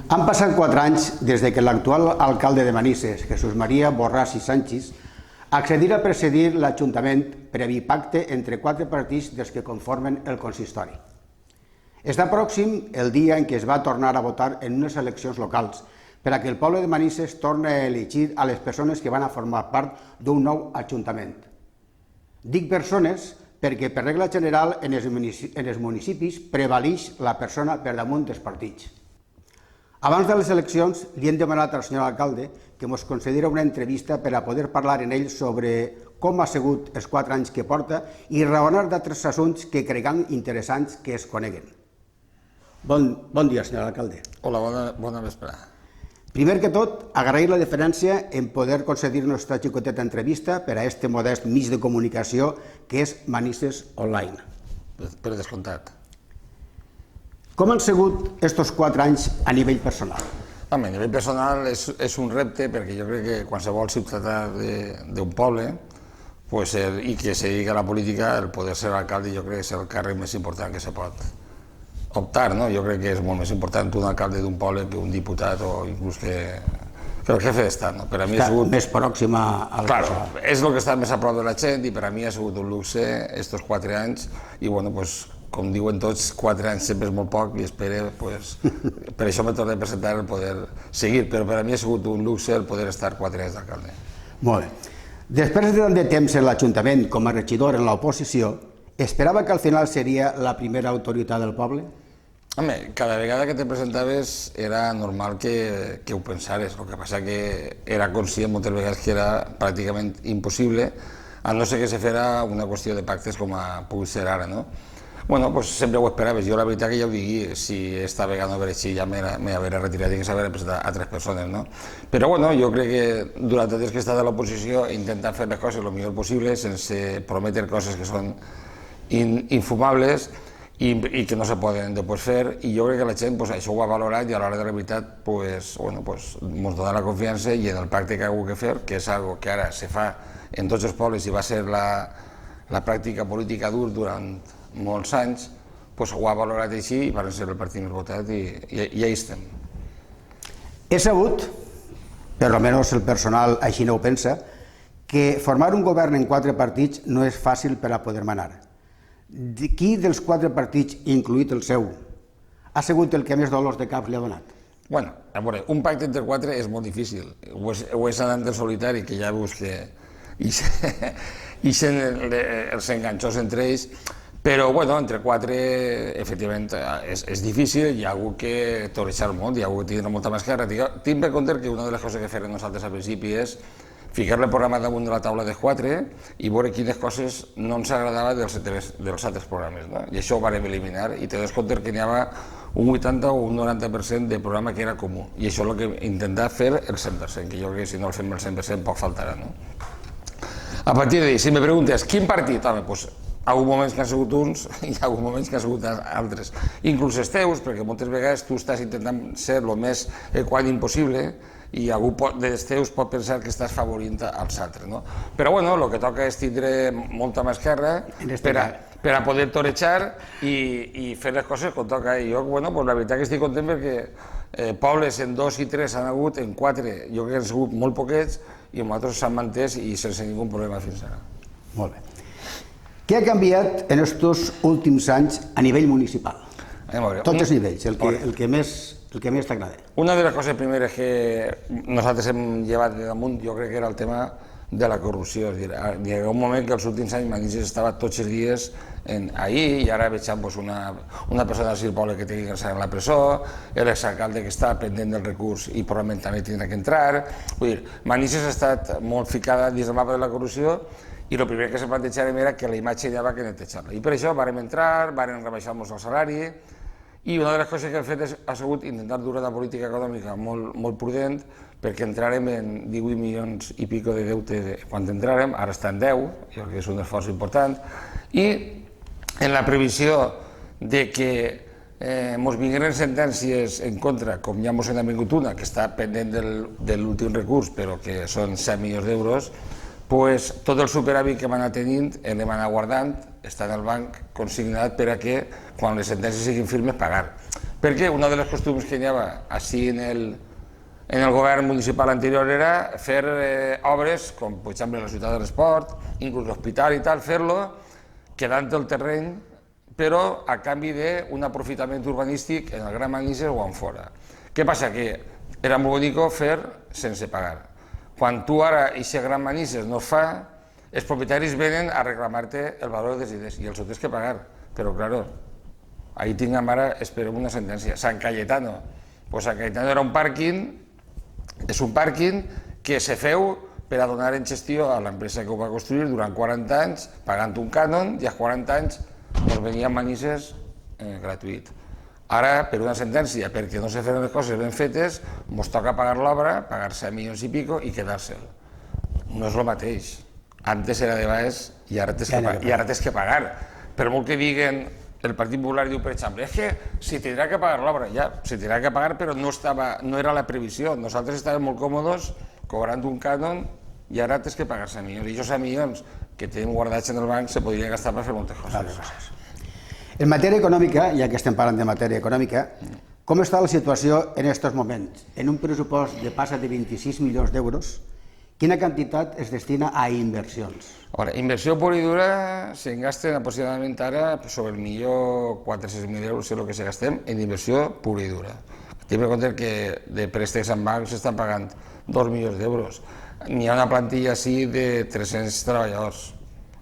Han passat 4 anys des que l'actual alcalde de Manises, Jesús María Borràs i Sánchez, accedira a presidir l'Ajuntament previ pacte entre 4 partits dels que conformen el consistori. Està pròxim el dia en què es va tornar a votar en unes eleccions locals per a que el poble de Manises torni a elegir a les persones que van a formar part d'un nou Ajuntament. Dic persones perquè per regla general en els municipis prevalix la persona per damunt dels partits. Abans de les eleccions li hem demanat al senyor alcalde que ens concediera una entrevista per a poder parlar en ell sobre com ha sigut els 4 anys que porta i raonar d'altres assumptes que creguem interessants que es coneguen. Bon dia, senyor alcalde. Hola, bona vesprada. Primer que tot, agrair la deferència en poder concedir-nos esta xicoteta entrevista per a este modest mig de comunicació que és Manises Online. Per descomptat. Com han sigut estos 4 anys a nivell personal? A nivell personal és un repte perquè jo crec que qualsevol ciutadà d'un poble i que se dedica a la política, el poder ser alcalde jo crec que és el càrrec més important que se pot optar. Jo crec que és molt més important un alcalde d'un poble que un diputat o inclús que el jefe d'estat. Per a mi ha sigut més pròxim al personal. És el que està més a prop de la gent i per a mi ha sigut un luxe estos 4 anys i com diuen tots, 4 anys sempre és molt poc i espero, per això m'he tornat a presentar el poder seguir, però per a mi ha sigut un luxe el poder estar 4 anys d'alcalde. Molt bé. Després de tant de temps en l'Ajuntament com a regidor en l'oposició, esperava que al final seria la primera autoritat del poble? Home, cada vegada que te presentaves era normal que ho pensares, el que passa que era conscient moltes vegades que era pràcticament impossible, a no ser que se fera una qüestió de pactes com pugui ser ara, no? Sempre ho esperaves. Jo la veritat que ja ho digui, si esta vegada no haver així ja m'haver retirat i que s'haver presentat a 3 persones, no? Però jo crec que durant tot el que he estat a l'oposició he intentat fer les coses el millor possible sense prometre coses que són infumables i que no se poden després fer, i jo crec que la gent això ho ha valorat i a l'hora de la veritat ens dona la confiança i en el pacte que ha hagut de fer, que és una cosa que ara se fa en tots els pobles i va ser la pràctica política dur durant molts anys, ho ha valorat així i van ser el partit més votat i ja hi estem. He sabut, per almenys el personal així no ho pensa, que formar un govern en 4 partits no és fàcil per a poder manar. Qui dels 4 partits, incloït el seu, ha sigut el que més dolors de cap li ha donat? A veure, un pacte entre 4 és molt difícil. Ho és anant del solitari, que ja veus que ixen els enganxos entre ells, però entre 4 efectivament és difícil, hi ha hagut que torejar molt, hi ha hagut que tindre molta mascarra. Tinc per compte que una de les coses que farem nosaltres al principi és ficar-le el programa damunt de la taula de 4 i veure quines coses no ens agradava dels altres programes, i això ho vam eliminar i te dones compte que n'hi havia un 80 o un 90% de programa que era comú, i això és el que intentar fer el 100%, que jo crec que si no el fem el 100% poc faltarà. A partir d'ahí, si me preguntes quin partit, hi ha hagut moments que han sigut uns i hi ha hagut moments que han sigut altres, inclús els teus, perquè moltes vegades tu estàs intentant ser el més equànime possible i algú dels teus pot pensar que estàs favorint als altres. Però el que toca és tindre molta mà esquerra per a poder torejar i fer les coses com toca. I jo, la veritat que estic content perquè pobles en 2 i 3 han hagut, en 4 jo crec que han sigut molt poquets i en altres s'han mantès i sense ningú problema fins ara. Molt bé. Què ha canviat en aquests últims anys a nivell municipal? Tots els nivells, el que més t'agrada. Una de les coses primeres que nosaltres hem llevat de damunt jo crec que era el tema de la corrupció. Hi ha un moment que els últims anys Manises estava tots els dies ahir i ara veig una persona del poble que té que ingressar en la presó, l'exalcalde que està pendent del recurs i probablement també tindrà que entrar. Manises ha estat molt ficada dins del mapa de la corrupció i el primer que se plantejàvem era que la imatge hi havia que netejar-la. I per això vàrem entrar, vàrem rebaixar-nos el salari i una de les coses que hem fet ha sigut intentar dur una política econòmica molt prudent perquè entràrem en 18 milions i pico de deute quan entràrem, ara està en 10, jo crec que és un esforç important, i en la previsió de que ens vingueren sentències en contra, com ja ens n'ha vingut una, que està pendent de l'últim recurs, però que són 7 milions d'euros, tot el superàvit que hem anat tenint l'hem anat guardant, està en el banc consignat per a que quan les sentències siguin firmes pagar. Perquè una de les costums que hi havia així en el govern municipal anterior era fer obres, com per exemple la ciutat de l'esport, inclús l'hospital i tal, fer-lo quedant el terreny, però a canvi d'un aprofitament urbanístic en el Gran Manises o en fora. Què passa? Que era molt bonic fer sense pagar. Quan tu ara aquest Gran Manises no es fa, els propietaris venen a reclamar-te el valor dels diners i els ho tens que pagar. Però, claro, ahí tinguem ara, esperem una sentència. Sant Cayetano. Pues Sant Cayetano era un pàrquing, és un pàrquing que se feu per a donar en gestió a l'empresa que ho va construir durant 40 anys, pagant un cànon, i als 40 anys ens venien Manises gratuït. Ara, per una sentència, perquè no se feien les coses ben fetes, ens toca pagar l'obra, pagar 7 milions i pico i quedar-se'l. No és el mateix. Antes era de baix i ara tens que pagar. Per molt que diguen, el Partit Popular diu, per exemple, és que se tindrà que pagar l'obra. Ja, se tindrà que pagar, però no era la previsió. Nosaltres estàvem molt còmodes cobrant un cànon i ara tens que pagar 7 milions. I aquests 7 milions que tenim guardats en el banc se podrien gastar per fer moltes coses. En matèria econòmica, ja que estem parlant de matèria econòmica, com està la situació en aquests moments? En un pressupost de passa de 26 milions d'euros, quina quantitat es destina a inversions? Inversió pura i dura se'n gasten aproximadament ara sobre el millor 400.000 euros, és el que se gastem en inversió pura i dura. Tinc en compte que de préstecs en bancs s'estan pagant 2 milions d'euros. N'hi ha una plantilla així de 300 treballadors,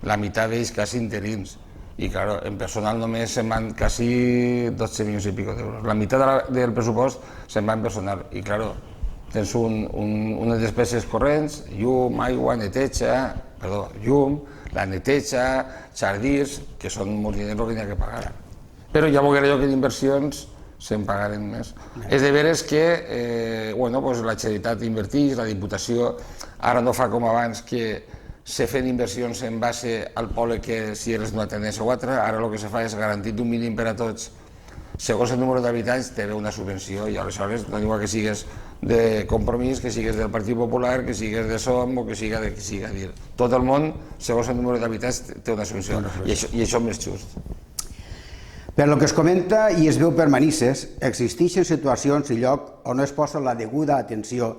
la meitat d'ells quasi interins. I, clar, en personal només se'n van quasi 12 milions i pico d'euros. La meitat del pressupost se'n va en personal. I, clar, tens unes despeses corrents, llum, aigua, llum, la neteja, xardirs, que són molts diners que n'hi ha que pagar. Però ja veuré jo que en inversions se'n pagaren més. És de veres que la Generalitat inverteix, la Diputació ara no fa com abans que se fan inversions en base al poble que si eres una tendència o altra, ara el que se fa és garantir un mínim per a tots. Segons el número d'habitants té una subvenció i aleshores no diu que sigues de Compromís, que sigues del Partit Popular, que sigues de SOM o que siga de qui siga. Tot el món, segons el número d'habitants, té una subvenció i això és més just. Per lo que es comenta i es veu per Manises, existeixen situacions i lloc on no es posa la deguda atenció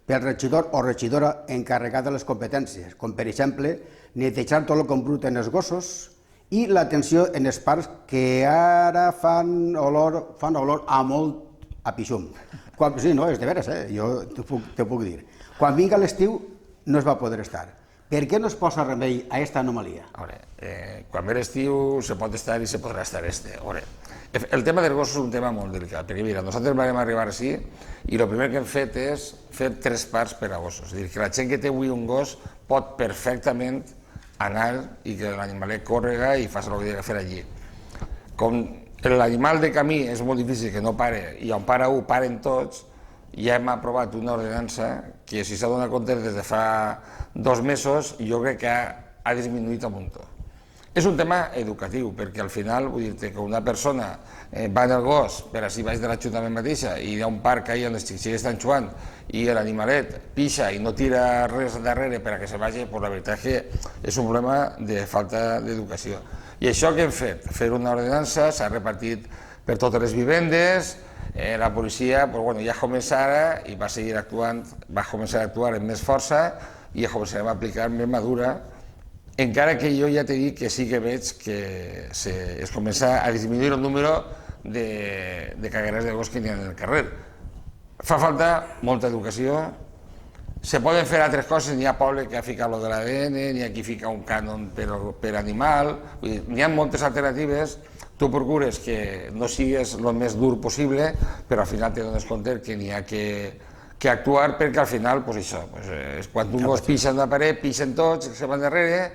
pel regidor o regidora encarregat de les competències, com per exemple netejar tot el que embruten els gossos i l'atenció en els parcs que ara fan olor a molt a pixum. Sí, no, és de veres, jo t'ho puc dir. Quan vinga l'estiu no es va poder estar. Per què no es posa remei a aquesta anomalia? Quan ve l'estiu se pot estar i se podrà estar El tema dels gossos és un tema molt delicat, perquè mira, nosaltres vam arribar així i el primer que hem fet és fer 3 parcs per a gossos. És a dir, que la gent que té avui un gos pot perfectament anar i que l'animalet córrega i faci el que ha de fer allí. Com l'animal de camí és molt difícil que no pare i on para un paren tots, ja hem aprovat una ordenança que si s'ha donat compte des de fa 2 mesos jo crec que ha disminuït un munt. És un tema educatiu, perquè al final, vull dir-te que una persona va en el gos per així baix de l'Ajuntament mateixa i hi ha un parc ahí on les xinxilles estan jugant i l'animalet pixa i no tira res darrere per a que se vagi, doncs la veritat és que és un problema de falta d'educació. I això que hem fet? Fer una ordenança, s'ha repartit per totes les vivendes, la policia ja comença ara i va seguir actuant, va començar a actuar amb més força i començarem a aplicar més madura. Encara que jo ja t'he dit que sí que veig que es comença a disminuir el número de cagueres de gos que n'hi ha en el carrer. Fa falta molta educació, se poden fer altres coses, n'hi ha poble que ha ficat lo de l'ADN, n'hi ha qui fica un cànon per animal, n'hi ha moltes alternatives, tu procures que no sigues el més dur possible, però al final te dones compte que n'hi ha que actuar perquè al final, quan un gos pixa en una paret, pixen tots, se van darrere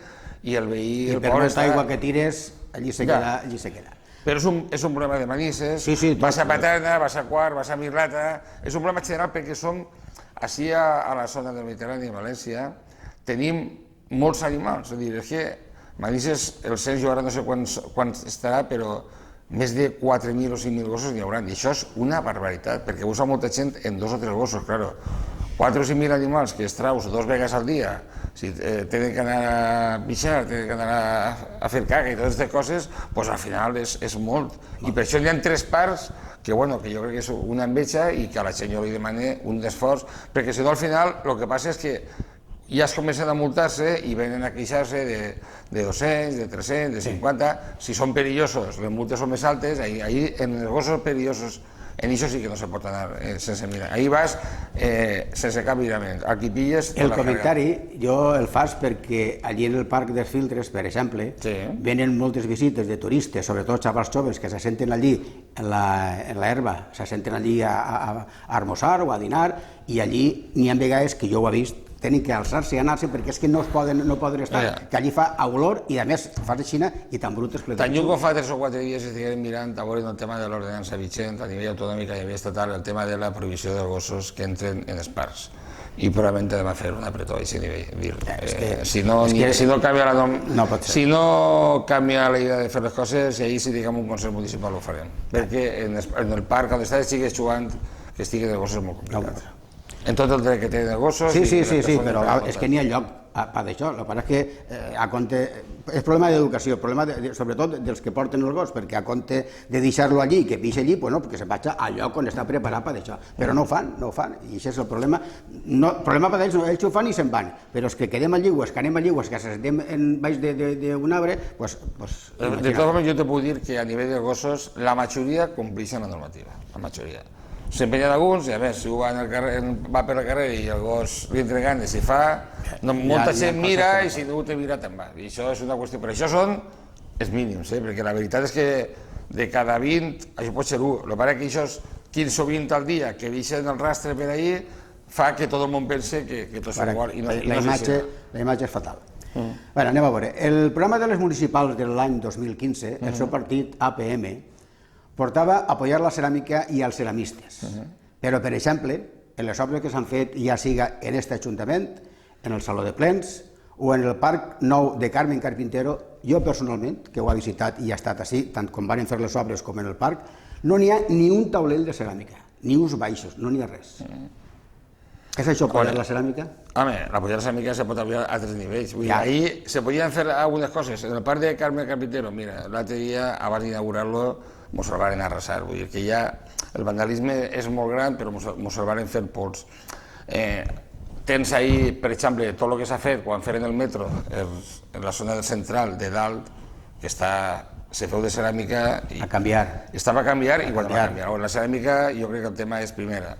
i el veí... I per molta aigua que tires, allí se queda. Però és un problema de Manises, vas a Paterna, vas a Quart, vas a Mislata, és un problema general perquè som, així a la zona del Mediterrani, a València, tenim molts animals, és a dir, és que Manises, el cens, jo ara no sé quan estarà, però més de 4.000 o 5.000 gossos n'hi haurà, i això és una barbaritat, perquè usa molta gent en 2 o 3 gossos, clar. 4 o 5.000 animals que es traus 2 vegades al dia, si tenen que anar a pixar, tenen que anar a fer caca i totes aquestes coses, doncs al final és molt. I per això hi ha 3 parcs que bueno, que jo crec que és una enveja i que a la gent jo li demane un esforç, perquè si no al final el que passa és que ja es comencen a multar-se i venen a queixar-se de 200, de 300, de 50, si són perillosos, les multes són més altes, ahí en els gossos perillosos, en això sí que no se pot anar sense mirar, ahí vas sense cap mirament, aquí pilles... El comentari jo el fas perquè allí en el Parc dels Filtres, per exemple, venen moltes visites de turistes, sobretot xavals joves que se senten allí en l'herba, se senten allí a almorzar o a dinar, i allí n'hi ha vegades que jo ho he vist, tenen que alçar-se i anar-se perquè és que no poden estar, que allí fa olor i a més fas de Xina i tan brut és ple de... Tan lluny com fa 3 o 4 dies estiguem mirant a veure el tema de l'ordenança vigent a nivell autonòmic i a nivell estatal, el tema de la prohibició dels gossos que entren en els parcs i probablement hem de fer un apretó a aquest nivell. Si no canvia la idea de fer les coses, ahir si diguem un consell municipal ho farem, perquè en el parc on està estigues jugant que estiguen els gossos molt complicats. En tot el dret que tenen els gossos... Sí, però és que n'hi ha lloc per això. El que passa és que a compte... És problema d'educació, problema sobretot dels que porten el gos, perquè a compte de deixar-lo allí, que pixi allí, perquè se vaig al lloc on està preparat per això. Però no ho fan, i això és el problema. El problema per ells, ells ho fan i se'n van, però els que quedem allí, els que anem allí, els que sentem baix d'un arbre, doncs... De totes formes, jo te puc dir que a nivell de gossos, la majoria compleixen la normativa, la majoria. S'empenyen alguns i a més, si va per el carrer i el gos li entra ganes i fa, molta gent mira i si no te mira te'n va. I això és una qüestió, però això són els mínims, perquè la veritat és que de cada 20, això pot ser 1, el que passa és que aquests 15 o 20 al dia que deixen el rastre per ahí fa que tot el món pense que tot és igual i no és així. La imatge és fatal. Bé, anem a veure. El programa de les municipals de l'any 2015, el seu partit APM, portava a apoyar la ceràmica i els ceramistes. Però, per exemple, en les obres que s'han fet, ja siga en aquest Ajuntament, en el Saló de Plens o en el Parc Nou de Carmen Carpintero, jo personalment, que ho he visitat i he estat així, tant com van fer les obres com en el parc, no n'hi ha ni un taulell de ceràmica, ni uns baixos, no n'hi ha res. Què és això, apoyar la ceràmica? Home, apoyar la ceràmica se pot apoyar a 3 nivells. Ahir se podien fer algunes coses. En el Parc de Carmen Carpintero, mira, l'altre dia, abans d'inaugurar-lo, mos el varen arrasar, vull dir que ja el vandalisme és molt gran, però mos el varen fer pols. Tens ahir, per exemple, tot el que s'ha fet quan feren el metro en la zona central de dalt, que se feu de ceràmica... A canviar. Estava a canviar i quan va canviar. La ceràmica, jo crec que el tema és primera.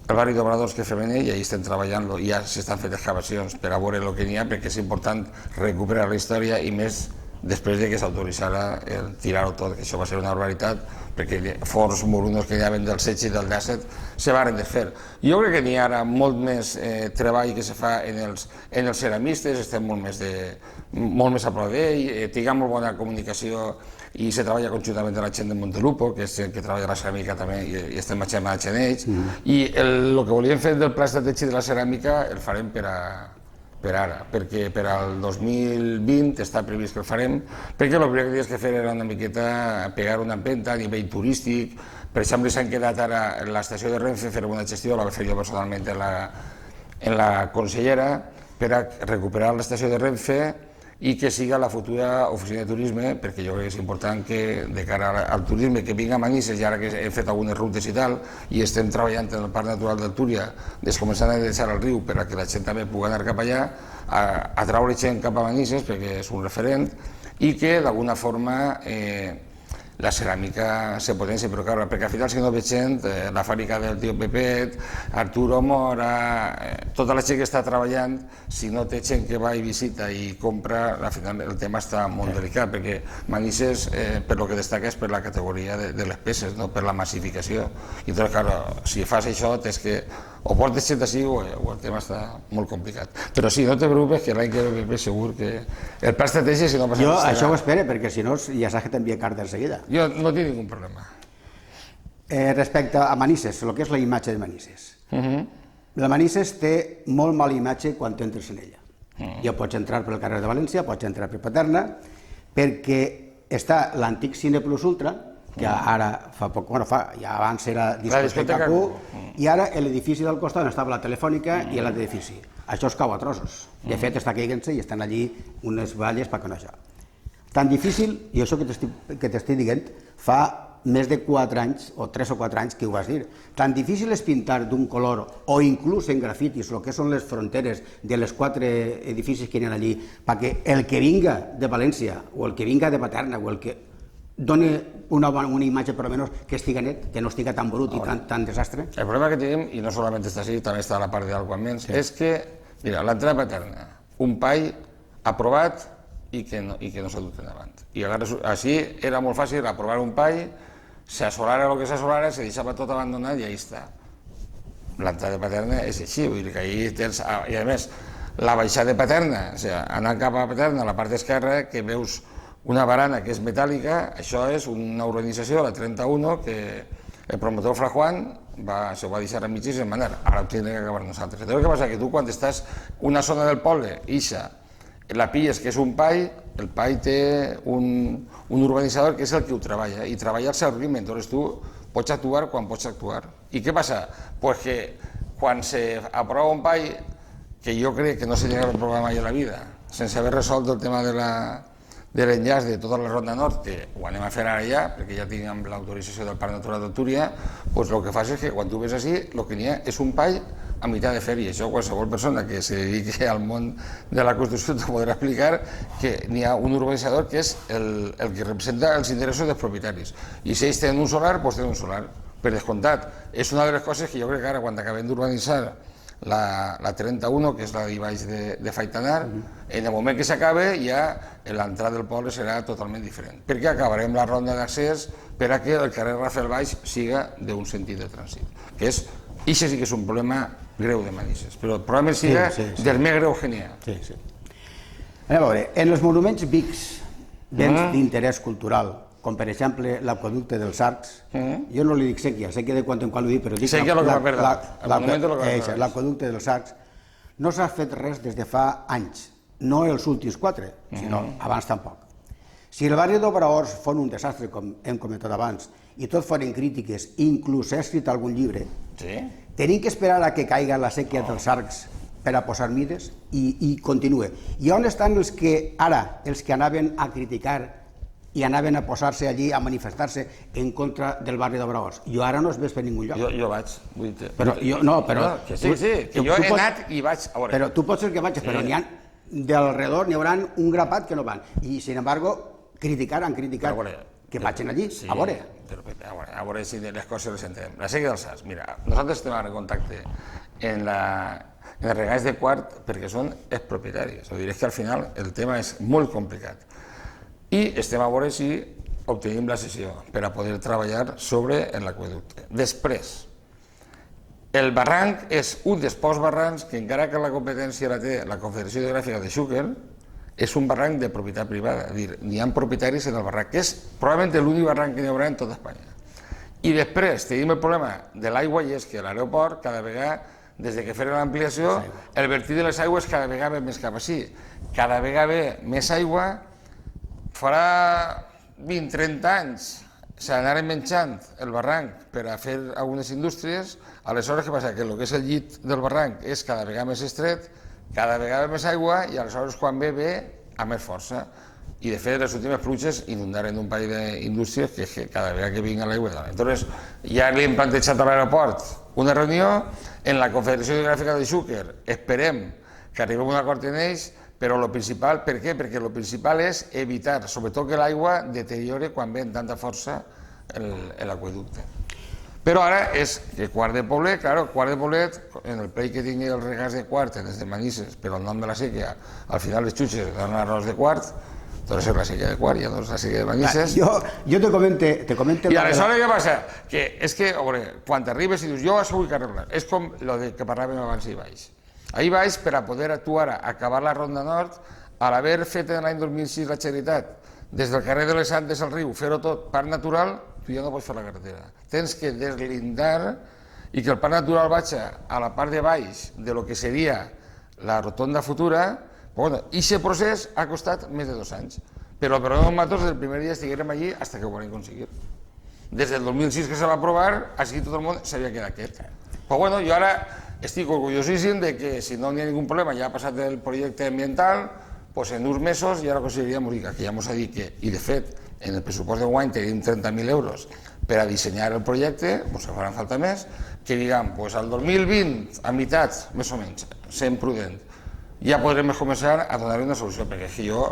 El barri d'Obradors que fem en ell, ahir estem treballant-lo, ja s'estan fent excavacions per a veure el que n'hi ha, perquè és important recuperar la història i més després que s'autoritzara el tirar-ho tot, que això va ser una barbaritat, perquè forts morunos que hi havia del 16 i del 17 se varen desfer. Jo crec que n'hi ha ara molt més treball que se fa en els ceramistes, estem molt més a prop d'ell, tinguem molt bona comunicació i se treballa conjuntament amb la gent de Montelupo, que és el que treballa la ceràmica també, i estem marxant ells, i el que volíem fer del pla estratègic de la ceràmica el farem per ara, perquè per al 2020 està previst que el farem, perquè el primer que tenies que fer era una miqueta pegar una empenta a nivell turístic. Per exemple, s'han quedat ara en l'estació de Renfe, fer una gestió, la vaig fer jo personalment en la consellera, per a recuperar l'estació de Renfe i que siga la futura oficina de turisme, perquè jo crec que és important que de cara al turisme que vinga a Manises, i ara que hem fet algunes rutes i tal, i estem treballant en el Parc Natural del Túria, començant a deixar el riu per a que la gent també pugui anar cap allà, a traure gent cap a Manises, perquè és un referent, i que d'alguna forma la ceràmica se potència, però clar, perquè al final si no ve gent, la fàbrica del tio Pepet, Arturo Mora, tota la gent que està treballant, si no té gent que va i visita i compra, al final el tema està molt delicat, perquè Manises, per lo que destaca és per la categoria de les peces, no per la massificació. I doncs, clar, si fas això, tens que o portes gent així o el tema està molt complicat. Però sí, no te preocupes, que l'any que ve segur que el pla estratègic, si no passa res... Jo això ho espero, perquè si no ja saps que t'envia carta enseguida. Jo no tinc ningú problema. Respecte a Manises, el que és la imatge de Manises. La Manises té molt mala imatge quan entres en ella. Ja pots entrar pel carrer de València, pots entrar per Paterna, perquè està l'antic Cine Plus Ultra, que ara fa poc, ja abans era discoteca Q, i ara l'edifici del costat on estava la Telefònica i l'altre edifici. Això es cau a trossos. De fet, està caient-se i estan allí unes valles perquè no això. Tan difícil, i això que t'estic dient, fa més de 4 anys, o 3 o 4 anys que ho vas dir. Tan difícil és pintar d'un color, o inclús en grafitis, el que són les fronteres de les 4 edificis que hi ha allí, perquè el que vinga de València, o el que vinga de Paterna, o el que doni una imatge per almenys que estiga net, que no estiga tan brut i tan desastre. El problema que tenim, i no solament està així, també està a la part d'Alguaments, és que, mira, l'entrada Paterna, un PAI aprovat i que no s'ha dut endavant. I així era molt fàcil aprovar un PAI, s'assolara el que s'assolara, se deixava tot abandonat i ahí està. L'entrada de Paterna és així, vull dir que ahí tens... I a més, la baixada de Paterna, o sigui, anant cap a Paterna, a la part esquerra, que veus una barana que és metàl·lica, això és una urbanització, la 31, que el promotor Fra Juan se ho va deixar a mitges i manar. Ara ho tindrem que acabar nosaltres. El que passa és que tu, quan estàs una zona del poble, ixa, la pilles que és un PAI, el PAI té un urbanitzador que és el que ho treballa, i treballa al seu ritme, llavors tu pots actuar quan pots actuar. I què passa? Pues que quan s'aprova un PAI, que jo crec que no s'ha llegat a aprovar mai a la vida, sense haver resolt el tema de l'enllaç de tota la Ronda Nord, que ho anem a fer ara ja, perquè ja tinguem l'autorització del Parc Natural de Túria, doncs el que fas és que quan tu ves així, el que n'hi ha és un PAI a meitat de fer, i això qualsevol persona que se dediqui al món de la construcció te podrà explicar que n'hi ha un urbanitzador que és el que representa els interessos dels propietaris. I si ells tenen un solar, doncs tenen un solar. Per descomptat, és una de les coses que jo crec que ara, quan acabem d'urbanitzar la 31, que és la de baix de Faitanar, en el moment que s'acabe ja l'entrada del poble serà totalment diferent, perquè acabarem la ronda d'accés per a que el carrer Rafael Baix siga d'un sentit de trànsit, que és, això sí que és un problema greu de Manises, però probablement siga del més greu que n'hi ha. A veure, en els monuments Vics, béns d'interès cultural, com per exemple l'aqueducte dels Arcs, jo no li dic sèquia, sé que de quan en qual ho dic, però dic l'aqueducte dels Arcs, no s'ha fet res des de fa anys, no els últims 4, sinó abans tampoc. Si el barri d'Obraors fos un desastre, com hem comentat abans, i tot foren crítiques, inclús s'ha escrit algun llibre, tenim que esperar a que caiga la sèquia dels Arcs per a posar mides i continue. I on estan els que ara, els que anaven a criticar i anaven a posar-se allí, a manifestar-se en contra del barri d'Obraors? Jo ara no es ves per ningú lloc. Jo vaig, vull dir... Sí, que jo he anat i vaig... Però tu pots ser que vagis, però n'hi ha d'alrededor, n'hi haurà un grapat que no van. I, sin embargo, han criticat que vagin allí, a veure. A veure si les coses les entenem. La sèquia dels Arcs, mira, nosaltres estem ara en contacte en els regants de Quart perquè són expropietaris. És que al final el tema és molt complicat. I estem a veure si obtenim la cessió per a poder treballar sobre l'aqueducte. Després, el barranc és un dels pocs barrancs que, encara que la competència la té la Confederació Hidrogràfica de Xúquer, és un barranc de propietat privada, és a dir, n'hi ha propietaris en el barranc, que és probablement l'únic barranc que n'hi haurà en tota Espanya. I després tenim el problema de l'aigua, i és que l'aeroport, cada vegada, des que feren l'ampliació, el vertí de les aigües cada vegada ve més cap així. Cada vegada ve més aigua. Farà 20-30 anys s'anaren menjant el barranc per a fer algunes indústries, aleshores què passa? Que el que és el llit del barranc és cada vegada més estret, cada vegada més aigua, i aleshores quan ve a més força. I de fet les últimes pluges inundaren un parell d'indústries que cada vegada que vinga l'aigua... Llavors ja li hem plantejat a l'aeroport una reunió en la Confederació Hidrogràfica de Xúquer. Esperem que arribem a un acord en ells, però el principal, per què? Perquè el principal és evitar, sobretot, que l'aigua deteriore quan ve amb tanta força l'aqueducte. Però ara és que Quart de Poblet, Quart de Poblet, en el plei que tingui els regants de Quart, des de Manises, però el nom de la sèquia, al final les xutxes donen arròs de Quart, doncs és la sèquia de Quart, ja no és la sèquia de Manises. Jo te comento... I aleshores què passa? Que és que, quan t'arribes i dius, jo això vull que arreglar, és com el que parlàvem abans i baix. Ahir baix, per a poder actuar a acabar la Ronda Nord, a l'haver fet l'any 2006 la Xeritat, des del carrer de les Andes al riu, fer-ho tot parc natural, tu ja no pots fer la carretera. Tens que deslindar i que el parc natural vagi a la part de baix de lo que seria la rotonda futura. I aquest procés ha costat més de 2 anys, però nosaltres des del primer dia estiguérem allí fins que ho vam aconseguir. Des del 2006 que se va aprovar, així tot el món sabia que era aquest. Però jo ara estic orgullosíssim de que, si no n'hi ha ningun problema, ja ha passat el projecte ambiental, doncs en uns mesos ja l'aconseguiríem, que ja ens ha dit que, i de fet, en el pressupost d'enguany tenim 30.000 euros per a dissenyar el projecte, doncs faran falta més, que diguem, doncs al 2020, a meitats, més o menys, sent prudent, ja podrem començar a donar una solució, perquè és que jo,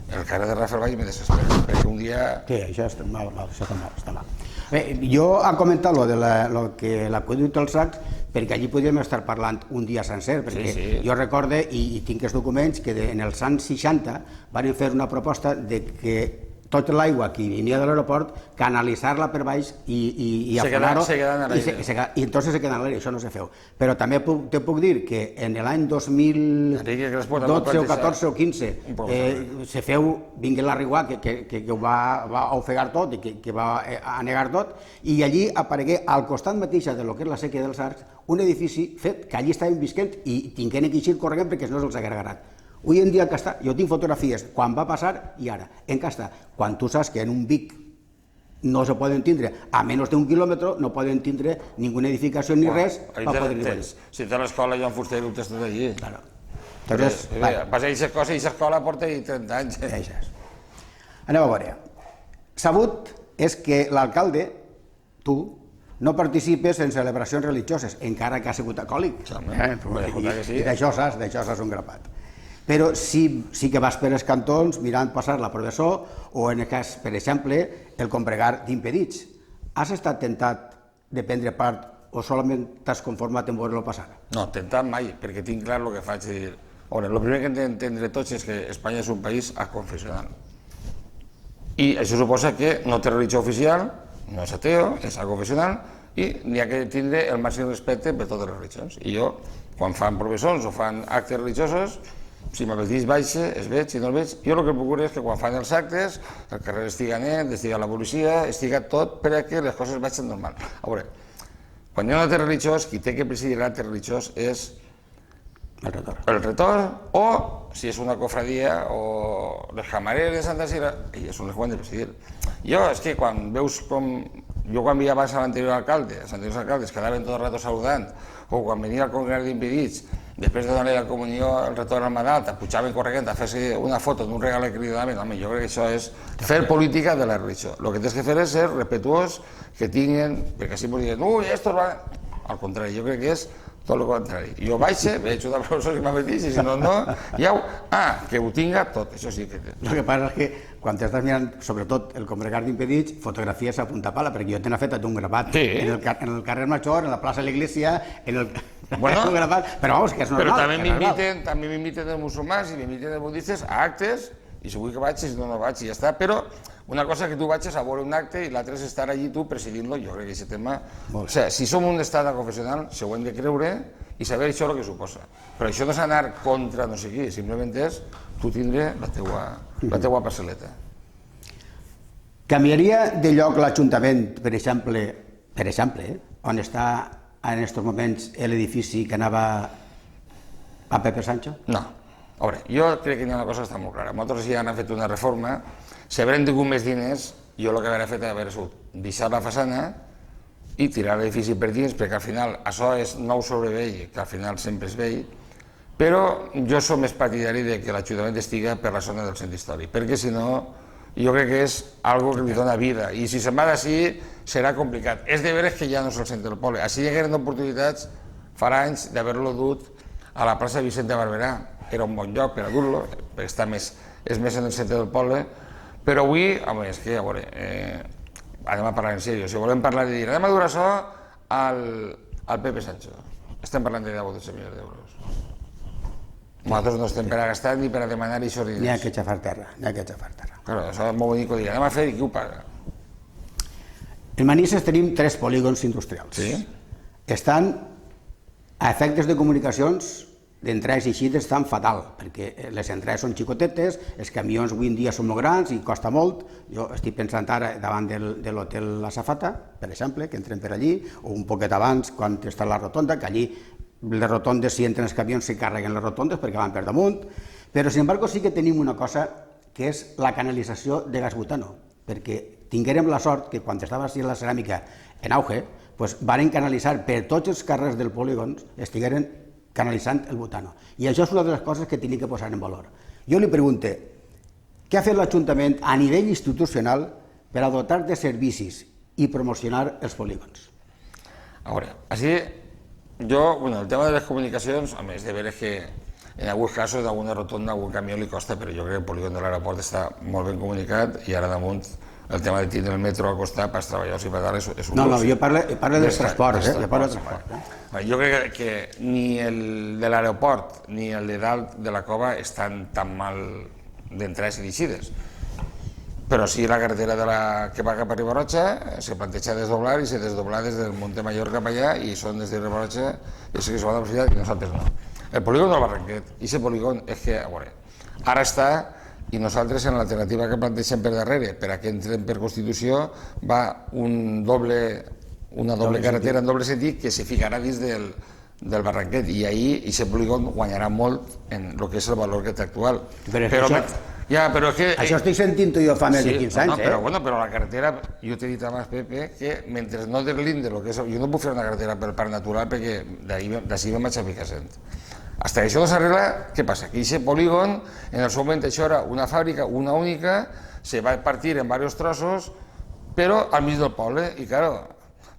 el carrer de Rafael Valls me desespera, perquè un dia... Sí, això està mal, està mal. Bé, jo he comentat lo que l'aqüeducte dels Sacs, perquè allí podríem estar parlant un dia sencer, perquè jo recorde, i tinc els documents, que en els anys 60 van fer una proposta de que tota l'aigua que venia de l'aeroport, canalitzar-la per baix i afonar-ho, i entonces se queda en l'aire, això no se feu. Però també te puc dir que en l'any 2012 o 14 o 15 se feu, vingué la Riguà, que ho va ofegar tot i que va anegar tot, i allí aparegué al costat mateix de lo que és la sèquia dels Arcs un edifici fet que allí estàvem visquent i tinguent que eixir corrent perquè no se'ls hagués agarrat. Avui en dia en què està, jo tinc fotografies quan va passar i ara, en què està, quan tu saps que en un Vic no se poden tindre, a menys d'un quilòmetre no poden tindre ninguna edificació ni res per poder-hi venir. Si té l'escola Joan Fuster ho tens tot allí. Entonces, vas a aquesta cosa i aquesta escola porta 30 anys. Anem a veure. Sabut és que l'alcalde, tu, no participes en celebracions religioses, encara que ha sigut acòlic. I d'això saps un grapat. Però sí que vas per els cantons mirant passar la professó o, en el cas, per exemple, el combregar d'impedits. Has estat tentat de prendre part o solament t'has conformat en veure-lo passar? No, tentat mai, perquè tinc clar el que faig. El primer que hem d'entendre tots és que Espanya és un país aconfessional. I això suposa que no té religió oficial, no és ateo, és aconfessional, i n'hi ha que tindre el màxim respecte per totes les religions. I jo, quan fan professons o fan actes religiosos, si m'apeteix baixa, es veig, si no el veig, jo el que procuro és que quan fan els actes, el carrer estiga net, estiga la policia, estiga tot perquè les coses vagin normal. A veure, quan hi ha un acte religiós, qui té que presidir l'acte religiós és el retor, o si és una cofradia o les camareres de Santa Cira, elles són les que ho han de presidir. Jo, és que quan veus com... Jo quan veia abans a l'anterior alcalde, els anteriors alcaldes quedaven tot el rato saludant, o quan venia al congregar d'impedits, després de donar la comunió al retorn al Madalta, pujaven corrent a fer-se una foto d'un regal cridament, home, jo crec que això és fer política de la religió. El que tens que fer és ser respetuós, que tinguin, perquè així m'ho diuen, ui, estos van... Al contrari, jo crec que és tot el contrari. Jo baixe, veig una professora que m'apeteix, i si no, no, ja ho... que ho tinga tot, això sí que té. El que passa és que quan t'estàs mirant, sobretot el combregar d'impedits, fotografies a punta pala, perquè jo te n'he fet un gravat en el carrer Major, en la plaça de l'Iglésia, en el... gravat, però vamos, que és normal. Però també m'inviten els musulmans i m'inviten els budistes a actes, i si vull que vaig, si no, no vaig, i ja està. Però una cosa que tu vagis a veure un acte i l'altre és estar allí tu presidint-lo, jo crec que aquest tema... O sigui, si som un estat confessional, se ho hem de creure i saber això el que suposa. Però això no és anar contra no sé qui, simplement és tu tindre la teua parcel·leta. Canviaria de lloc l'Ajuntament, per exemple, on està en aquests moments l'edifici que anava a Pepe Sancho? No. A veure, jo crec que hi ha una cosa que està molt clara. Nosaltres ja han fet una reforma, si haurem tingut més diners, jo el que hauria fet hauria sigut deixar la façana i tirar l'edifici per dins, perquè al final això és nou sobre vell, que al final sempre és vell, però jo soc més partidari que l'Ajuntament estigui per la zona del centre històric, perquè si no, jo crec que és algo que li dona vida, i si se'n va d'ací serà complicat. És de veres que ja no és el centre del poble, així hi hagueren oportunitats farà anys d'haver-lo dut a la plaça Vicente Barberà, era un bon lloc per a dur-lo, perquè és més en el centre del poble, però avui, home, és que, a veure, anem a parlar en sèrio, si volem parlar de dir, anem a dur això al Pepe Sancho, estem parlant de 10 o 12 milions d'euros. Nosaltres no estem per a gastar ni per a demanar això diners. N'hi ha que xafar terra, Claro, això és molt bonic dir, anem a fer i qui ho paga? En Manises tenim 3 polígons industrials. Sí? Estan a efectes de comunicacions d'entrades i eixides estan fatal, perquè les entrades són xicotetes, els camions avui en dia són molt grans i costa molt. Jo estic pensant ara davant de l'hotel La Safata, per exemple, que entren per allí, o un poquet abans, quan està la rotonda, que allí les rotondes, si entren els camions, se carreguen les rotondes perquè van per damunt. Però, sin embargo, sí que tenim una cosa, que és la canalització de gas butano, perquè tinguérem la sort que quan estava així la ceràmica en auge, varen canalitzar per tots els carrers del polígon, estigueren canalitzant el butano. I això és una de les coses que tenim que posar en valor. Jo li pregunto, què ha fet l'Ajuntament a nivell institucional per a dotar de servicis i promocionar els polígons. A veure, així, el tema de les comunicacions, a més de veure que en alguns casos d'alguna rotonda, algun camió li costa, però jo crec que el polígon de l'aeroport està molt ben comunicat i ara damunt el tema de tindre el metro al costat per als treballadors i per tal és un No, jo parlo dels transports, Jo crec que ni el de l'aeroport ni el de dalt de la cova estan tan mal d'entrades i d'eixides. Però sí la carretera que va cap a Riba-roja se planteja desdoblar i se desdoblar des del Montemayor cap allà i són des de Riba-roja i sé que s'ho va de velocitat i nosaltres no. El polígon del Barranquet, i aquest polígon és que, a veure, ara està i nosaltres en l'alternativa que plantegem per darrere, per a que entren per Constitució, va una doble carretera en doble sentit que se ficarà dins del Barranquet i ahir aquest polígon guanyarà molt en el que és el valor que té actual. Això estic sentint-ho jo fa més de 15 anys, Però la carretera, jo t'he dit abans, Pepe, que mentre no deslinde el que és... Jo no puc fer una carretera pel parc natural perquè d'ací me'n vaig a Picassent. Hasta que això no s'arregla, què passa? Que aquest polígon, en el seu moment això era una fàbrica, una única, se va partir en diversos trossos, però al mig del poble, i claro,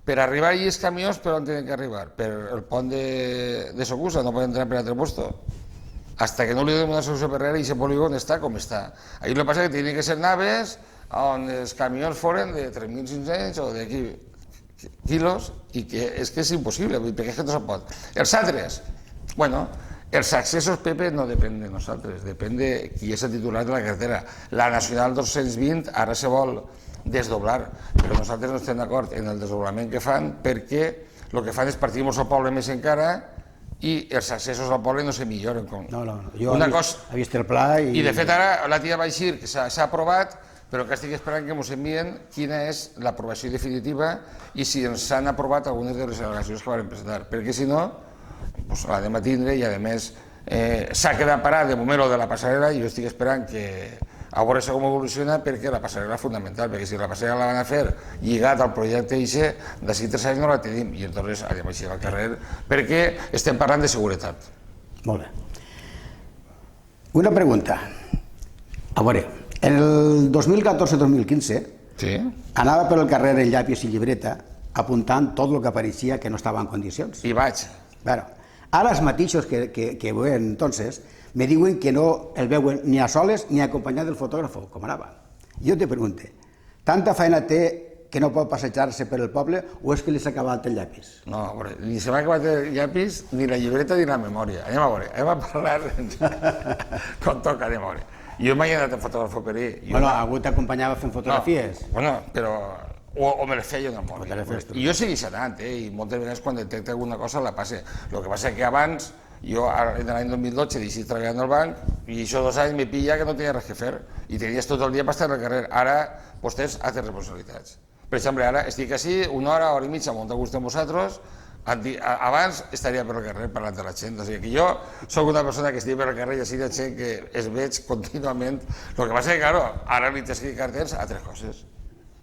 per arribar allí els camions, per on tenen que arribar? Per el pont de Socusa, no poden entrar per altre puesto. Hasta que no li donem una solució per darrere, aquest polígon està com està. Ahí el que passa és que tenen que ser naves on els camions foren de 3.500 o de quilos, i que és impossible, perquè és que no se pot. Els altres, els accessos, Pepe, no depèn de nosaltres, depèn de qui és el titular de la carretera. La Nacional 220 ara se vol desdoblar, però nosaltres no estem d'acord en el desdoblament que fan perquè el que fan és partir-nos al poble més encara i els accessos al poble no se milloren. Jo he vist el pla i de fet ara la tia va eixir que s'ha aprovat, però que estic esperant que ens envien quina és l'aprovació definitiva i si ens han aprovat algunes de les al·legacions que van presentar, perquè si no l'anem a tindre i a més s'ha quedat parat de moment de la passarel·la i jo estic esperant que a veure com evoluciona perquè la passarel·la és fonamental, perquè si la passarel·la la van a fer lligat al projecte ICE, d'ací 3 anys no la tenim i entonces anem així al carrer perquè estem parlant de seguretat. Molt bé. Una pregunta. A veure, en el 2014-2015 anava per el carrer en llapis i llibreta apuntant tot el que apareixia que no estava en condicions. I vaig. Ara els mateixos que veuen entonces me diuen que no el veuen ni a soles ni acompanyat del fotògrafo, com anava. Jo te pregunto, tanta feina té que no pot passejar-se per el poble o és que li s'ha acabat el llapis? No, a veure, ni se m'ha acabat el llapis, ni la llibreta ni la memòria. Anem a veure, hem a parlar com toca, anem a veure. Jo m'he anat a fotògrafo per ell. Algú t'acompanyava fent fotografies? Però... O me les feia en el mòbil. I jo segueix anant, i moltes vegades quan detecta alguna cosa la passe. El que passa és que abans, jo en l'any 2012 deixi treballant al banc i això 2 anys me pilla que no tenia res que fer i tenies tot el dia per estar al carrer. Ara tens altres responsabilitats. Per exemple, ara estic així una hora i mitja molt a gust amb vosaltres. Abans estaria per al carrer parlant de la gent. O sigui que jo soc una persona que estic per al carrer i així la gent que es veig contínuament. El que passa és que, claro, ara li tens que dedicar temps a altres coses.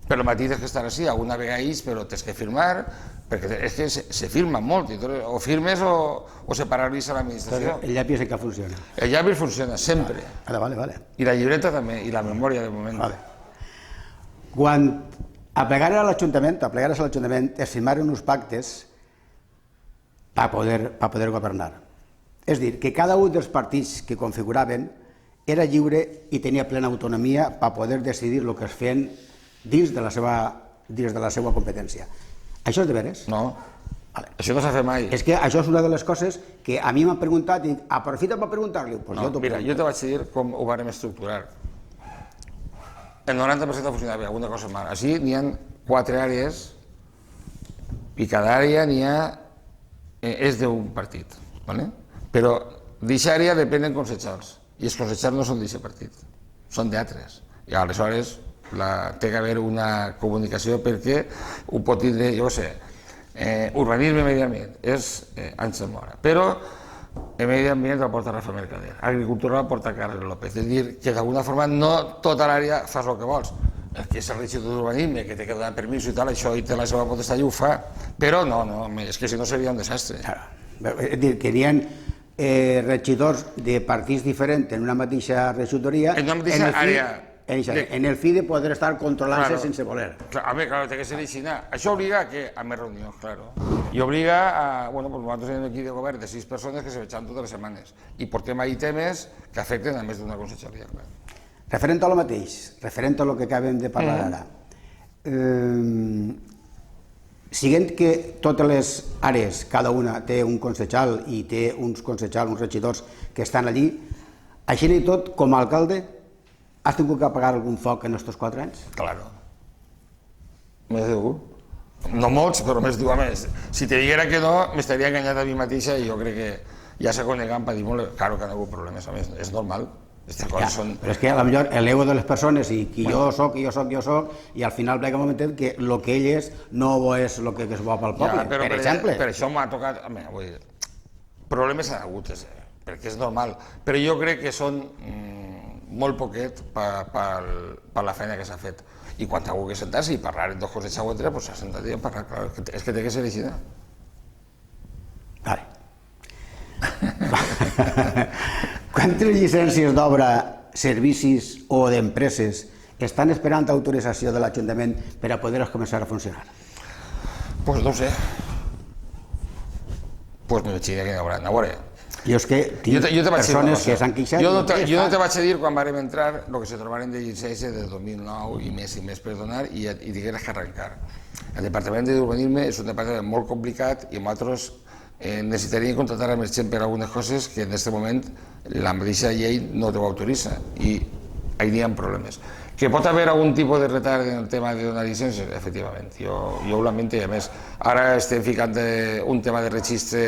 Per el matí tens que estar així, alguna vegada ells, però tens que firmar, perquè és que se firma molt, o firmes o se paralitza l'administració. El llapis encara funciona? El llapis funciona, sempre. Vale. I la llibreta també, i la memòria de moment. Quan aplegares a l'Ajuntament es firmaren uns pactes per poder governar. És dir, que cada un dels partits que configuraven era lliure i tenia plena autonomia per poder decidir el que es feien dins de la seva competència. Això és de veres? No, això no s'ha fet mai. És que això és una de les coses que a mi m'han preguntat i aprofita per preguntar-li. Mira, jo te vaig dir com ho vàrem estructurar. El 90% funcionava bé, alguna cosa mal. Així n'hi ha 4 àrees i cada àrea és d'un partit. Però d'aquesta àrea depenen consellers i els consellers no són d'aquest partit, són d'altres. I aleshores té que haver una comunicació perquè ho pot tindre, jo sé, urbanisme i medi ambient és Àngel Mora, però el medi ambient el porta Rafa Mercader, agricultura el porta Carles López, és dir, que d'alguna forma no tota l'àrea fas el que vols, el que és el regidor d'urbanisme, que té que donar permís i tal, això i té la seva potestat i ho fa, però no, és que si no seria un desastre. És dir, que n'hi ha regidors de partits diferents en una mateixa regidoria, en una mateixa àrea. en el fi de poder estar controlant-se sense voler. Home, claro, té que ser així. Això obliga a què? A més reunions, claro. I obliga a... Bueno, pues nosaltres tenim aquí de govern de 6 persones que se veig totes les setmanes i portem ahí temes que afecten a més d'una conselleria, clar. Referent a lo mateix, referent a lo que acabem de parlar ara, siguent que totes les àrees, cada una té un consellal i té uns consellals, uns regidors que estan allí, així i tot, com a alcalde, has tingut que apagar algun foc en estos 4 anys? Claro. Més d'un. No molts, però més d'un. Si te diguera que no, m'estaria enganyat a mi mateixa i jo crec que ja se coneguen per dir molt... Claro que han hagut problemes, a més, és normal. Ja, però és que potser l'ego de les persones i qui jo soc, i al final plega un momentet que el que ell és no és el que és bo pel poble, per exemple. Per això m'ha tocat... Vull dir, problemes han hagut, perquè és normal, però jo crec que són molt poquet per la feina que s'ha fet. I quan ha hagut que sentar-se i parlar en 2 coses o altres, doncs s'ha sentat i ha parlat, clar, és que té que ser així. Vale. Quantes llicències d'obra, servicis o d'empreses estan esperant autorització de l'Ajuntament per a poder començar a funcionar? Doncs no ho sé. Doncs me vaig dir que n'hi haurà. A veure, jo és que tinc persones que s'han queixat... Jo no te vaig dir quan vam entrar el que se trobaren de llicència de 2009 i més per donar i digueres que arrencar. El Departament d'Urbanisme és un departament molt complicat i nosaltres necessitaríem contractar amb gent per algunes coses que en aquest moment la mateixa llei no te ho autoritza i hi ha problemes. Que pot haver algun tipus de retard en el tema de donar llicències? Efectivament, jo ho lamento i a més ara estem ficant un tema de registre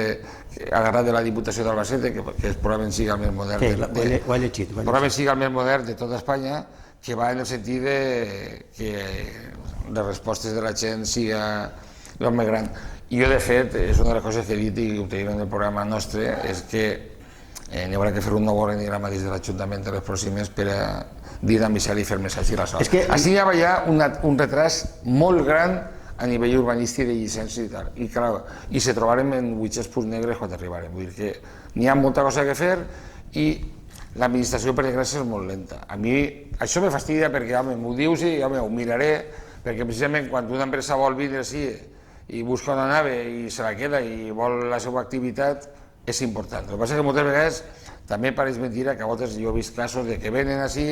agarrat de la Diputació d'Albacete que probablement sigui el més modern probablement sigui el més modern de tota Espanya, que va en el sentit que les respostes de la gent siga el més gran. I jo, de fet, és una de les coses que he dit i ho tenim en el programa nostre, és que n'hi haurà que fer un nou organigrama des de l'Ajuntament de les pròximes per a dinamitzar i fer més àgil això. Així hi ha un retras molt gran a nivell urbanístic de llicències i tal. I clar, i se trobarem en 800 punts negres quan arribarem. Vull dir que n'hi ha molta cosa que fer i l'administració, per desgràcia, és molt lenta. A mi això me fastidia perquè, home, m'ho dius i, home, ho miraré, perquè precisament quan una empresa vol vindre així i busca una nave i se la queda i vol la seva activitat, és important. El que passa és que moltes vegades també pareix mentira que a vegades jo he vist casos de que venen així,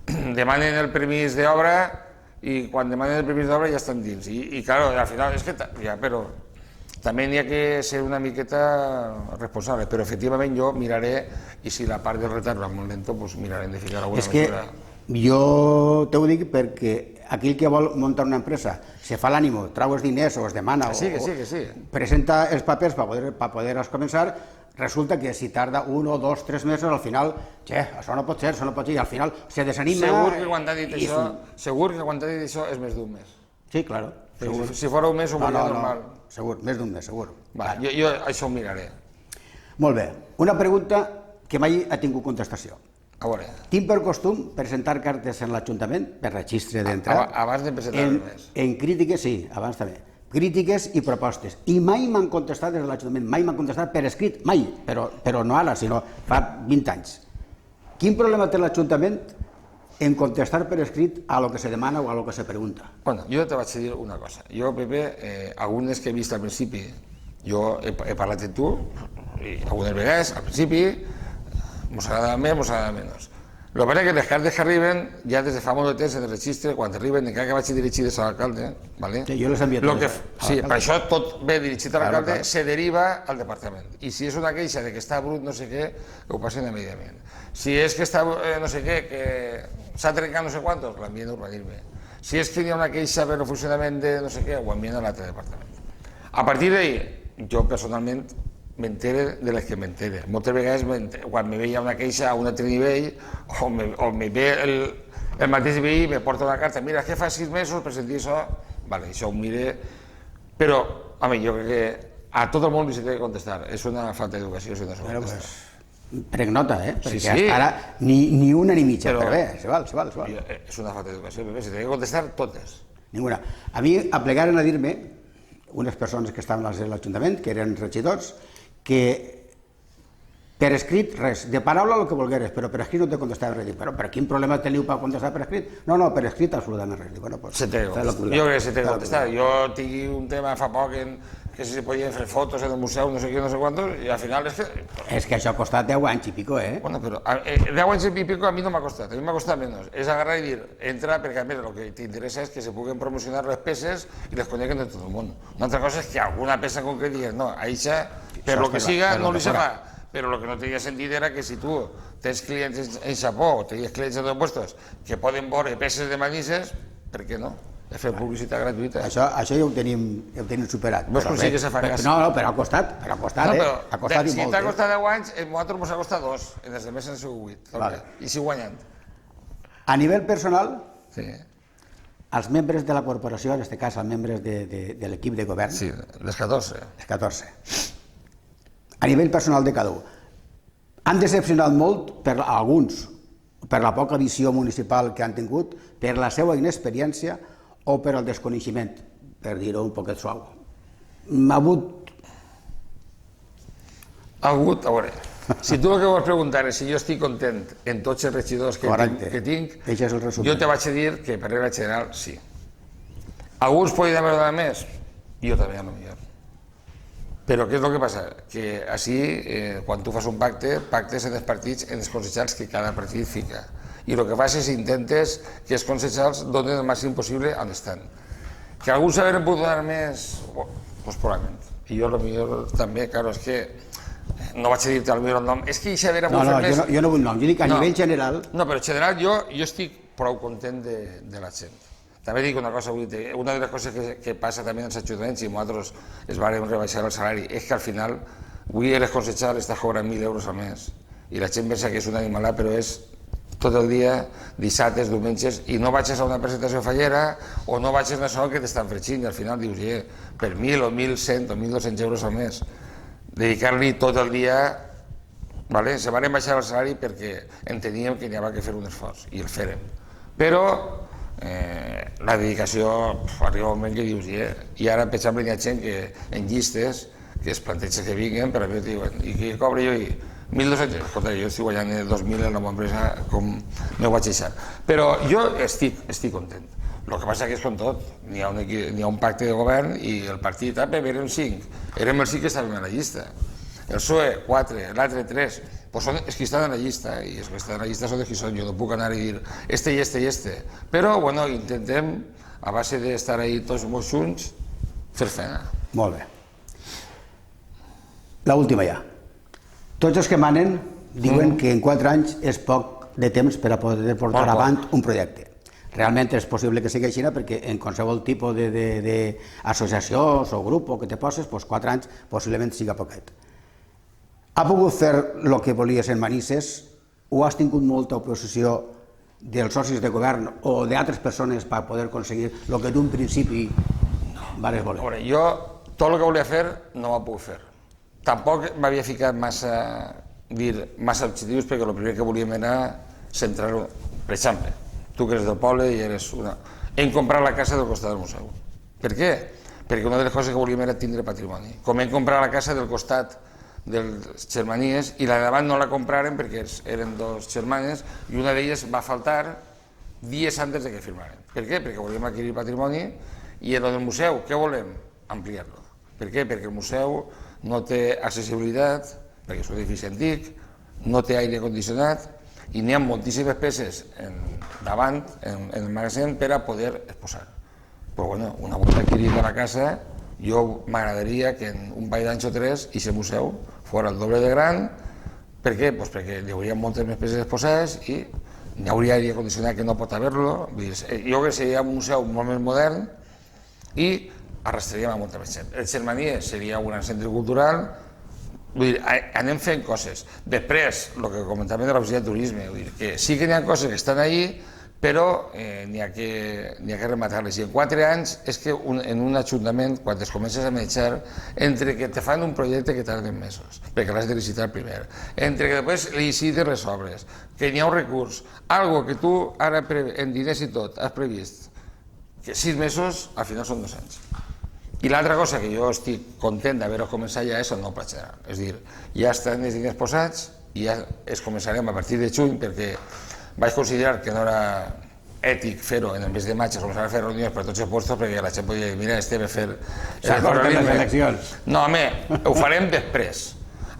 demanen el permís d'obra i quan demanen el permís d'obra ja estan dins. I clar, al final és que... Però també n'hi ha que ser una miqueta responsable, però efectivament jo miraré i si la part del retard va molt lento, doncs mirarem de ficar alguna mesura. Jo te ho dic perquè aquell que vol muntar una empresa se fa l'ànimo, trau els diners o els demana o presenta els papers per poder començar, resulta que si tarda 1 o 2 o 3 mesos al final, això no pot ser, i al final se desanima. Segur que quan t'ha dit això és més d'un mes. Sí, clar. Si fora un mes ho volia normal. Segur, més d'un mes, segur. Jo això ho miraré. Molt bé. Una pregunta que mai ha tingut contestació. A veure. Tinc per costum presentar cartes en l'Ajuntament per registre d'entrada. Abans de presentar res. En crítiques, sí, abans també. Crítiques i propostes. I mai m'han contestat des de l'Ajuntament, mai m'han contestat per escrit, mai, però no ara, sinó fa 20 anys. Quin problema té l'Ajuntament en contestar per escrit a lo que se demana o a lo que se pregunta? Bueno, jo te vaig dir una cosa. Jo, Pepe, algunes que he vist al principi, jo he parlat amb tu, i algunes vegades, al principi, mos agrada més, mos agrada menys. El que passa és que les cartes que arriben, ja des de fa molt de temps en el registre, quan arriben, encara que vagi dirigides a l'alcalde, jo les envio totes. Sí, per això tot ve dirigit a l'alcalde, se deriva al departament. I si és una queixa de que està brut no sé què, ho passen immediatament. Si és que està no sé què, que s'ha trencat no sé quantos, l'envien a urbanisme. Si és que hi ha una queixa per el funcionament de no sé què, ho envien a l'altre departament. A partir d'ahí, jo personalment m'entere de les que m'entere. Moltes vegades, quan me veia una queixa a un altre nivell, o me ve el mateix veí i me porta una carta, mira, que fa 6 mesos presenté això, vale, això ho mire, però, home, jo crec que a tot el món li s'ha de contestar, és una falta d'educació si no s'ho contesta. Prenc nota, perquè ara ni una ni mitja, però bé, se val. És una falta d'educació, s'ha de contestar totes. Ninguna. A mi aplegaren a dir-me unes persones que estaven a l'Ajuntament, que eren regidors, que Per escrit, res. De paraula el que volgueres, però per escrit no te contestaven res. Però per quin problema teniu per contestar per escrit? No, per escrit absolutament res. Bueno, pues, se té que contestar. Jo crec que se té que contestar. Jo tinc un tema fa poc que si se podien fer fotos en el museu, no sé què, no sé quantos, i al final és que... És que això ha costat 10 anys i pico, eh? Bueno, però 10 anys i pico a mi no m'ha costat, a mi m'ha costat menys. És agarrar i dir, entra, perquè a més el que t'interessa és que se puguen promocionar les peces i les coneguen de tot el món. Una altra cosa és que alguna peça en concret digues, no, això, per lo que siga, no li se fa. Però el que no tenia sentit era que si tu tens clients en Japó o tenies clients en puestos que poden veure peces de Manises, per què no? És fer publicitat gratuïta. Això ja ho tenim superat. Vols aconseguir que se fa cas? No, però ha costat, ha costat i molt. Si t'ha costat 10 anys, a nosaltres ens ha costat 2, en els altres han sigut 8. I si guanyant. A nivell personal, sí. Els membres de la corporació, en aquest cas els membres de l'equip de govern... Sí, les 14. Les 14. A nivell personal de cada un. Han decepcionat molt per alguns, per la poca visió municipal que han tingut, per la seva inexperiència o per el desconeixement, per dir-ho un poquet suau. Ha hagut, a veure, si tu el que vols preguntar és si jo estic content en tots els regidors que tinc, jo te vaig a dir que per regla general sí. Alguns poden haver donat més, jo també a lo millor. Però què és el que passa? Que així, quan tu fas un pacte, pactes en els partits, en els consellers que cada partit fica. I el que fas és intentes que els consellers donen el màxim possible on estan. Que alguns haurien pogut donar més, doncs probablement. I jo potser també, claro, és que no vaig a dir-te el meu nom, és que això era molt fer més... Jo no vull nom, jo dic a nivell general... No, però en general jo estic prou content de la gent. També dic una cosa, una de les coses que passa també als ajuntaments i nosaltres es vam rebaixar el salari és que al final, avui els consellers estan cobrant 1.000 euros al mes i la gent pensa que és un animalà, però és tot el dia, dissabtes, diumenges, i no vagis a una presentació fallera o no vagis a això que t'estan fregint i al final dius, per 1.000 o 1.100 o 1.200 euros al mes, dedicar-li tot el dia, se van baixar el salari perquè enteníem que n'hi havia que fer un esforç i el fèrem. Però la dedicació arriba un moment que dius i ara per exemple hi ha gent que en llistes que es planteja que vinguin per a mi diuen i què cobre jo i 1.200, escolta, jo estic guanyant 2.000 en la meva empresa com m'ho vaig deixar, però jo estic content. El que passa que és com tot, n'hi ha un pacte de govern i el partit, érem 5, érem els 5 que estàvem a la llista, el PSOE 4, l'altre 3, doncs són els que estan a la llista i els que estan a la llista són els que són, jo no puc anar i dir este i este i este, però bueno, intentem a base d'estar ahí tots molt junts fer feina. Molt bé. L'última ja. Tots els que manen diuen que en 4 anys és poc de temps per a poder portar avant un projecte. Realment és possible que sigui així perquè en qualsevol tipus d'associacions o grup que te poses, 4 anys possiblement siga poquet. Ha pogut fer el que volies en Manises o has tingut molta oposició dels socis de govern o d'altres persones per poder aconseguir el que tu en principi vas voler? Jo tot el que volia fer no ho he pogut fer. Tampoc m'havia ficat massa objectius perquè el primer que volíem era centrar-ho. Per exemple, tu que eres del poble i eres una... Hem comprat la casa del costat del museu. Per què? Perquè una de les coses que volíem era tindre patrimoni. Com hem comprat la casa del costat dels Xermanies i la davant no la compraren perquè eren 2 germanes i una d'elles va faltar dies antes de que firmaren. Per què? Perquè volíem adquirir patrimoni i en el museu, què volem? Ampliar-lo. Per què? Perquè el museu no té accessibilitat, perquè és un edifici antic, no té aire condicionat i n'hi ha moltíssimes peces davant, en el magatzem, per a poder exposar. Però bueno, una volta adquirida la casa, jo m'agradaria que en un parell d'anys o 3 aquest museu fos el doble de gran. Per què? Pues perquè hi hauria moltes més peces exposades i hi hauria aire condicionat que no pot haver-lo. Jo crec que seria un museu molt més modern i arrastraríem a molta més gent. El Xermanies seria un centre cultural, anem fent coses. Després, el que comentàvem de l'oficina de turisme, que sí que hi ha coses que estan allí, però n'hi ha que rematar-les. I en 4 anys és que en un ajuntament, quan es comences a menjar, entre que te fan un projecte que tarden mesos, perquè l'has de licitar primer, entre que després licites les obres, que n'hi ha un recurs, algo que tu ara en diners i tot has previst, que 6 mesos al final són 2 anys. I l'altra cosa que jo estic content d'haver-ho començat ja és el nou pla general. És a dir, ja estan els diners posats i ja es començarem a partir de juny, perquè vaig considerar que no era ètic fer-ho en el mes de maig, es començarà a fer reunions per tots els puestos, perquè la gent podia dir, mira, este ve a fer... S'acorten les eleccions. No, home, ho farem després,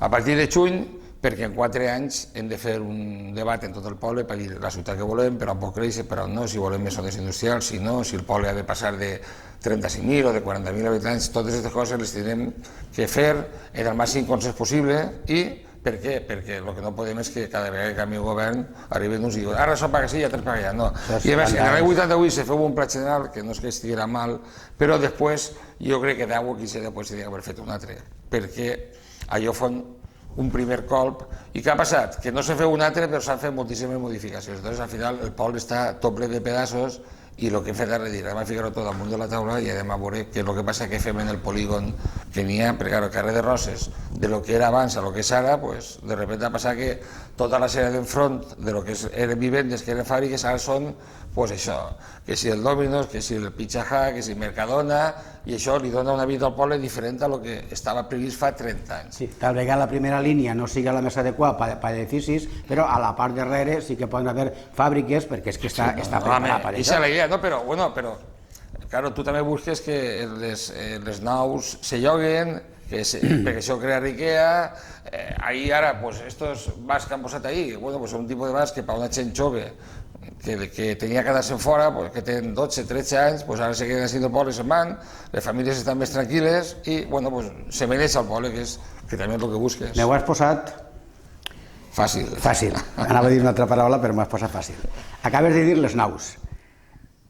a partir de juny, perquè en 4 anys hem de fer un debat en tot el poble per dir la ciutat que volem, per on pot créixer, per on no, si volem més zones industrials, si no, si el poble ha de passar de 35.000 o de 40.000 habitants, totes aquestes coses les tindrem que fer en el màxim consens possible. I per què? Perquè el que no podem és que cada vegada que canvi el govern arriben uns i diuen ara això paga així i altres paga allà. No. I a més, en l'any 88 se feu un pla general que no és que estiguera mal, però després jo crec que d'Aigua aquí s'ha d'haver fet un altre, perquè allò fa un primer colp. I què ha passat? Que no s'ha fet un altre, però s'han fet moltíssimes modificacions. Doncs al final el poble està tot ple de pedaços i el que hem fet és dir, anem a ficar-ho tot damunt de la taula i anem a veure què és el que passa que fem en el polígon que n'hi ha, perquè el carrer de Roses, de lo que era abans a lo que és ara, pues, de repente ha passat que tota la sèrie d'enfront de lo que eren vivendes, que eren fàbriques, ara són pues això, que si el Domino's, que si el Pizza Hut, que si Mercadona, i això li dona una vida al poble diferent a lo que estava previst fa 30 anys. Sí, tal vegada la primera línia no sigui la més adequada per edificis, però a la part darrere sí que poden haver fàbriques, perquè és que està preparat per això. Aquesta és la idea, no? Però claro, tu també busques que les naus se lloguen, perquè això crea riquea. Ahí ara, pues estos bars que han posat ahí, bueno, pues un tipus de bars que per una gent jove que tenia que quedar-se fora, pues, que tenen 12, 13 anys, pues ara se queden així del poble, se'n van, les famílies estan més tranquil·les i, bueno, pues se mereix al poble, que també és el que busques. M'ho has posat... Fàcil. Fàcil. Anava a dir una altra paraula, però m'ho has posat fàcil. Acabes de dir les naus.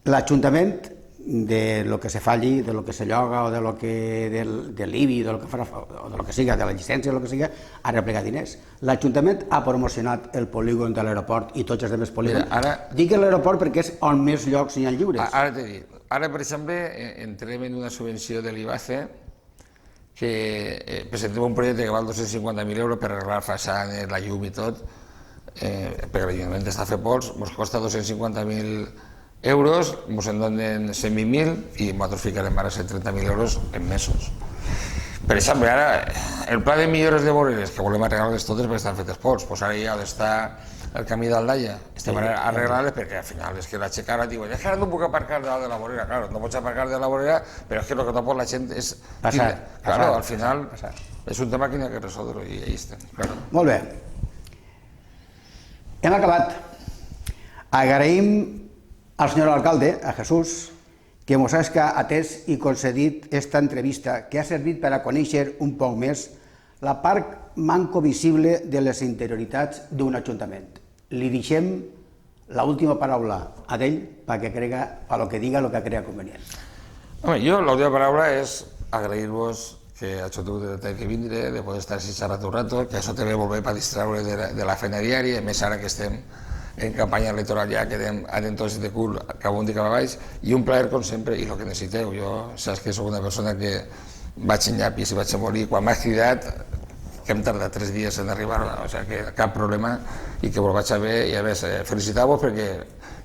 L'Ajuntament, de lo que se fa allí, de lo que se lloga o de lo que de l'IBI, de lo que farà, o de lo que siga, de la llicència o el que siga, ha replegat diners. L'Ajuntament ha promocionat el polígon de l'aeroport i tots els altres polígons. Dic l'aeroport perquè és on més llocs hi ha lliures. Ara t'he dit. Ara, per exemple, entrem en una subvenció de l'IBACE que presentem un projecte que val 250.000 euros per arreglar façanes, la llum i tot, perquè l'Ajuntament està a fer pols, ens costa 250.000 euros, ens en donen 120.000 i nosaltres ficarem ara 130.000 euros en mesos. Per exemple, ara el pla de millores de voreres, que volem arreglar-les totes perquè estan fetes pols, doncs ara ja està el camí d'Aldaia, estem arreglant-les perquè al final és que l'aixecar diu, és que ara no puc aparcar de la vorera, claro, no pots aparcar de la vorera, però és que el que no pot la gent és... Passar. Claro, al final és un tema que n'hi ha que resoldre i ahí estem. Molt bé. Hem acabat. Agraïm al senyor alcalde, a Jesús, que ens ha atès i concedit esta entrevista que ha servit per a conèixer un poc més la part manco visible de les interioritats d'un ajuntament. Li deixem l'última paraula a ell perquè crega, a lo que diga, lo que crea convenient. Home, jo l'última paraula és agrair-vos que hagi tingut el temps que vindre, de poder estar així xerrat un rato, que això també vol bé per distreure de la feina diària, més ara que estem en campanya electoral ja quedem atentos de cul cap un dia cap a baix, i un plaer com sempre, i el que necessiteu. Jo saps que soc una persona que vaig en llapis i vaig a morir. Quan m'has cridat, que hem tardat 3 dies en arribar, o sigui que cap problema, i que vos vaig a ver, i a més, felicitar-vos perquè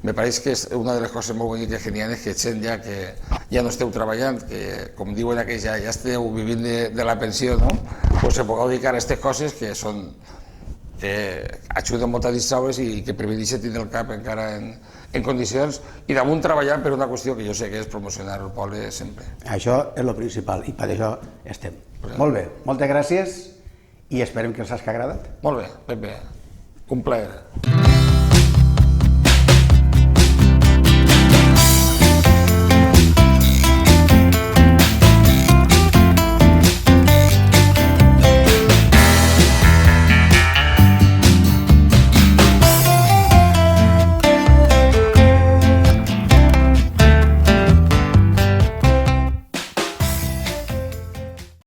me pareix que és una de les coses molt boniques que n'hi ha, és que gent ja que ja no esteu treballant, que com diuen aquells ja esteu vivint de la pensió, no? Pues se pugueu dedicar a aquestes coses que són que ajuden molt a distraure's i que prefereixen tindre el cap encara en condicions i damunt treballant per una qüestió que jo sé que és promocionar el poble sempre. Això és el principal i per això estem. Molt bé, moltes gràcies i esperem que els hagi agradat. Molt bé, Pepe, un plaer.